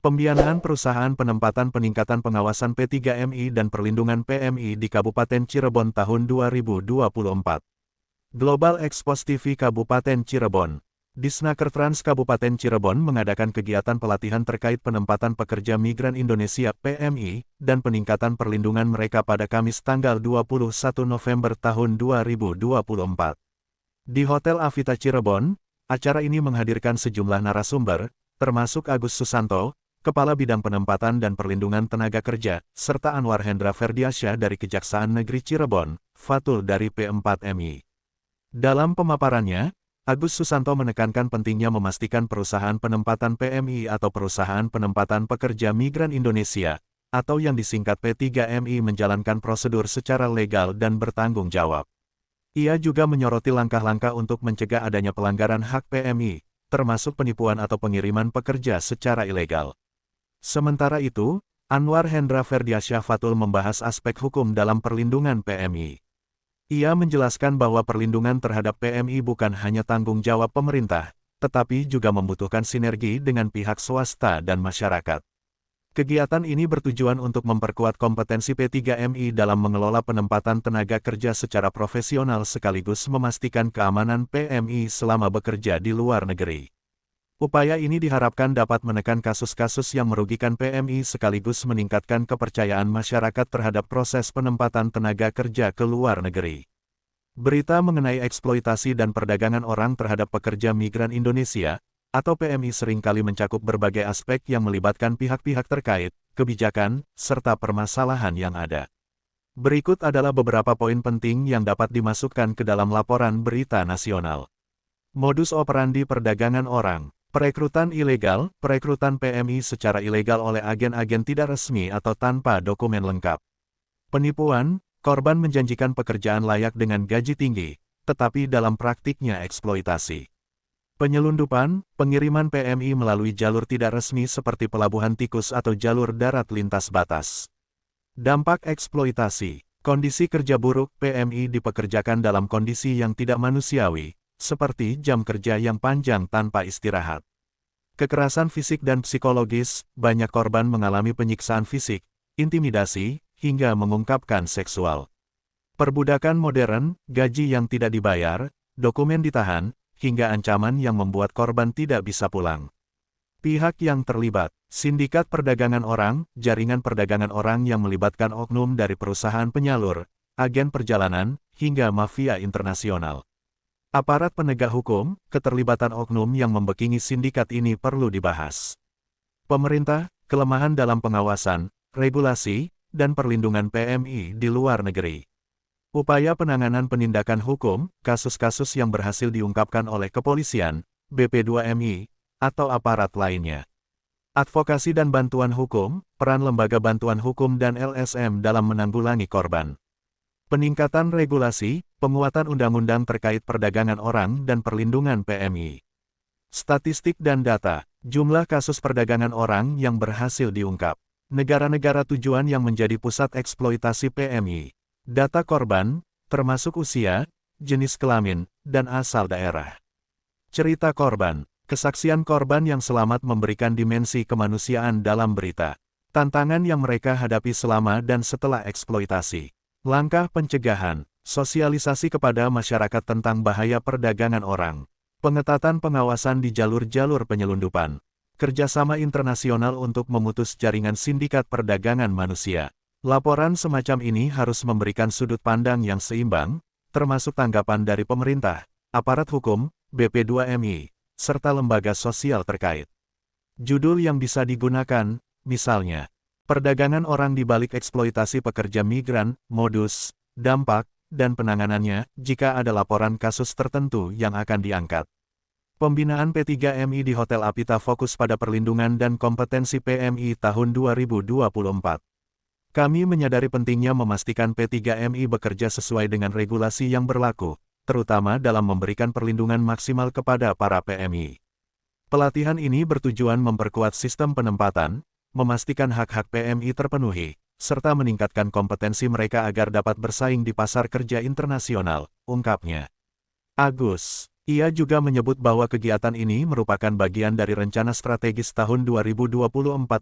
Pembinaan perusahaan penempatan peningkatan pengawasan P3MI dan perlindungan PMI di Kabupaten Cirebon tahun 2024. Global Expos TV Kabupaten Cirebon. Disnaker Trans Kabupaten Cirebon mengadakan kegiatan pelatihan terkait penempatan pekerja migran Indonesia (PMI) dan peningkatan perlindungan mereka pada Kamis tanggal 21 November tahun 2024. Di Hotel Avita Cirebon, acara ini menghadirkan sejumlah narasumber, termasuk Agus Susanto, Kepala Bidang Penempatan dan Perlindungan Tenaga Kerja, serta Anwar Hendra Ferdiasyah dari Kejaksaan Negeri Cirebon, Fatul dari P4MI. Dalam pemaparannya, Agus Susanto menekankan pentingnya memastikan perusahaan penempatan PMI atau perusahaan penempatan pekerja migran Indonesia, atau yang disingkat P3MI menjalankan prosedur secara legal dan bertanggung jawab. Ia juga menyoroti langkah-langkah untuk mencegah adanya pelanggaran hak PMI, termasuk penipuan atau pengiriman pekerja secara ilegal. Sementara itu, Anwar Hendra Ferdiasyah Fatul membahas aspek hukum dalam perlindungan PMI. Ia menjelaskan bahwa perlindungan terhadap PMI bukan hanya tanggung jawab pemerintah, tetapi juga membutuhkan sinergi dengan pihak swasta dan masyarakat. Kegiatan ini bertujuan untuk memperkuat kompetensi P3MI dalam mengelola penempatan tenaga kerja secara profesional sekaligus memastikan keamanan PMI selama bekerja di luar negeri. Upaya ini diharapkan dapat menekan kasus-kasus yang merugikan PMI sekaligus meningkatkan kepercayaan masyarakat terhadap proses penempatan tenaga kerja ke luar negeri. Berita mengenai eksploitasi dan perdagangan orang terhadap pekerja migran Indonesia, atau PMI seringkali mencakup berbagai aspek yang melibatkan pihak-pihak terkait, kebijakan, serta permasalahan yang ada. Berikut adalah beberapa poin penting yang dapat dimasukkan ke dalam laporan berita nasional. Modus operandi perdagangan orang. Perekrutan ilegal, perekrutan PMI secara ilegal oleh agen-agen tidak resmi atau tanpa dokumen lengkap. Penipuan, korban menjanjikan pekerjaan layak dengan gaji tinggi, tetapi dalam praktiknya eksploitasi. Penyelundupan, pengiriman PMI melalui jalur tidak resmi seperti pelabuhan tikus atau jalur darat lintas batas. Dampak eksploitasi, kondisi kerja buruk PMI dipekerjakan dalam kondisi yang tidak manusiawi, seperti jam kerja yang panjang tanpa istirahat. Kekerasan fisik dan psikologis, banyak korban mengalami penyiksaan fisik, intimidasi, hingga mengungkapkan seksual. Perbudakan modern, gaji yang tidak dibayar, dokumen ditahan, hingga ancaman yang membuat korban tidak bisa pulang. Pihak yang terlibat, sindikat perdagangan orang, jaringan perdagangan orang yang melibatkan oknum dari perusahaan penyalur, agen perjalanan, hingga mafia internasional. Aparat penegak hukum, keterlibatan oknum yang membekingi sindikat ini perlu dibahas. Pemerintah, kelemahan dalam pengawasan, regulasi, dan perlindungan PMI di luar negeri. Upaya penanganan penindakan hukum, kasus-kasus yang berhasil diungkapkan oleh kepolisian, BP2MI, atau aparat lainnya. Advokasi dan bantuan hukum, peran lembaga bantuan hukum dan LSM dalam menanggulangi korban. Peningkatan regulasi, penguatan undang-undang terkait perdagangan orang dan perlindungan PMI. Statistik dan data, jumlah kasus perdagangan orang yang berhasil diungkap. Negara-negara tujuan yang menjadi pusat eksploitasi PMI. Data korban, termasuk usia, jenis kelamin, dan asal daerah. Cerita korban, kesaksian korban yang selamat memberikan dimensi kemanusiaan dalam berita. Tantangan yang mereka hadapi selama dan setelah eksploitasi. Langkah pencegahan, sosialisasi kepada masyarakat tentang bahaya perdagangan orang. Pengetatan pengawasan di jalur-jalur penyelundupan. Kerjasama internasional untuk memutus jaringan sindikat perdagangan manusia. Laporan semacam ini harus memberikan sudut pandang yang seimbang, termasuk tanggapan dari pemerintah, aparat hukum, BP2MI, serta lembaga sosial terkait. Judul yang bisa digunakan, misalnya, perdagangan orang di balik eksploitasi pekerja migran, modus, dampak, dan penanganannya, jika ada laporan kasus tertentu yang akan diangkat. Pembinaan P3MI di Hotel Avita fokus pada perlindungan dan kompetensi PMI tahun 2024. Kami menyadari pentingnya memastikan P3MI bekerja sesuai dengan regulasi yang berlaku, terutama dalam memberikan perlindungan maksimal kepada para PMI. Pelatihan ini bertujuan memperkuat sistem penempatan, memastikan hak-hak PMI terpenuhi, serta meningkatkan kompetensi mereka agar dapat bersaing di pasar kerja internasional, ungkapnya. Agus Ia juga menyebut bahwa kegiatan ini merupakan bagian dari rencana strategis tahun 2024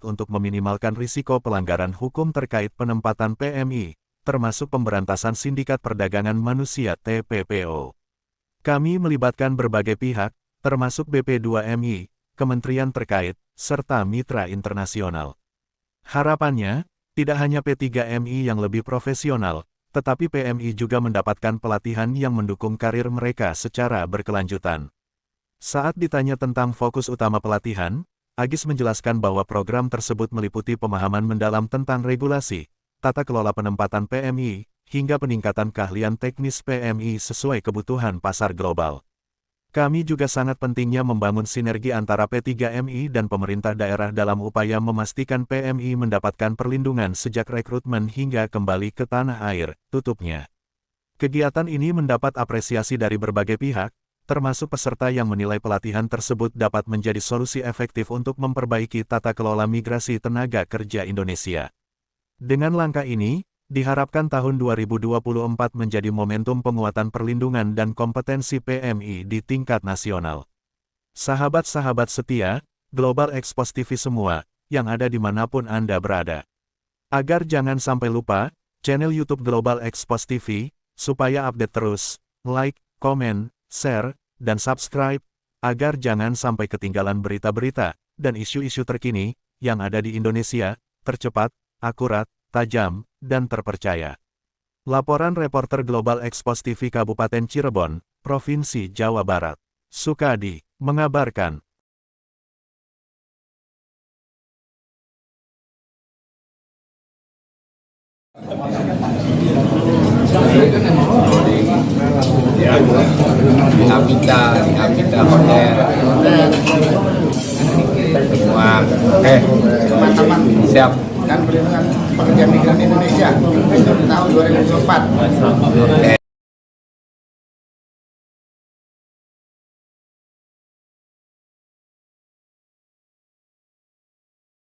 untuk meminimalkan risiko pelanggaran hukum terkait penempatan PMI, termasuk pemberantasan sindikat perdagangan manusia (TPPO). Kami melibatkan berbagai pihak, termasuk BP2MI, kementerian terkait, serta mitra internasional. Harapannya, tidak hanya P3MI yang lebih profesional, tetapi PMI juga mendapatkan pelatihan yang mendukung karir mereka secara berkelanjutan. Saat ditanya tentang fokus utama pelatihan, Agis menjelaskan bahwa program tersebut meliputi pemahaman mendalam tentang regulasi, tata kelola penempatan PMI, hingga peningkatan keahlian teknis PMI sesuai kebutuhan pasar global. Kami juga sangat pentingnya membangun sinergi antara P3MI dan pemerintah daerah dalam upaya memastikan PMI mendapatkan perlindungan sejak rekrutmen hingga kembali ke tanah air, tutupnya. Kegiatan ini mendapat apresiasi dari berbagai pihak, termasuk peserta yang menilai pelatihan tersebut dapat menjadi solusi efektif untuk memperbaiki tata kelola migrasi tenaga kerja Indonesia. Dengan langkah ini, diharapkan tahun 2024 menjadi momentum penguatan perlindungan dan kompetensi PMI di tingkat nasional. Sahabat-sahabat setia, Global Expos TV semua, yang ada dimanapun Anda berada. Agar jangan sampai lupa, channel YouTube Global Expos TV, supaya update terus, like, komen, share, dan subscribe, agar jangan sampai ketinggalan berita-berita dan isu-isu terkini yang ada di Indonesia, tercepat, akurat, tajam, dan terpercaya. Laporan reporter Global Expos TV Kabupaten Cirebon, Provinsi Jawa Barat. Sukadi, mengabarkan. Dinamika hotel semua teman-teman siap dan perlindungan pekerja migran Indonesia tahun 2024.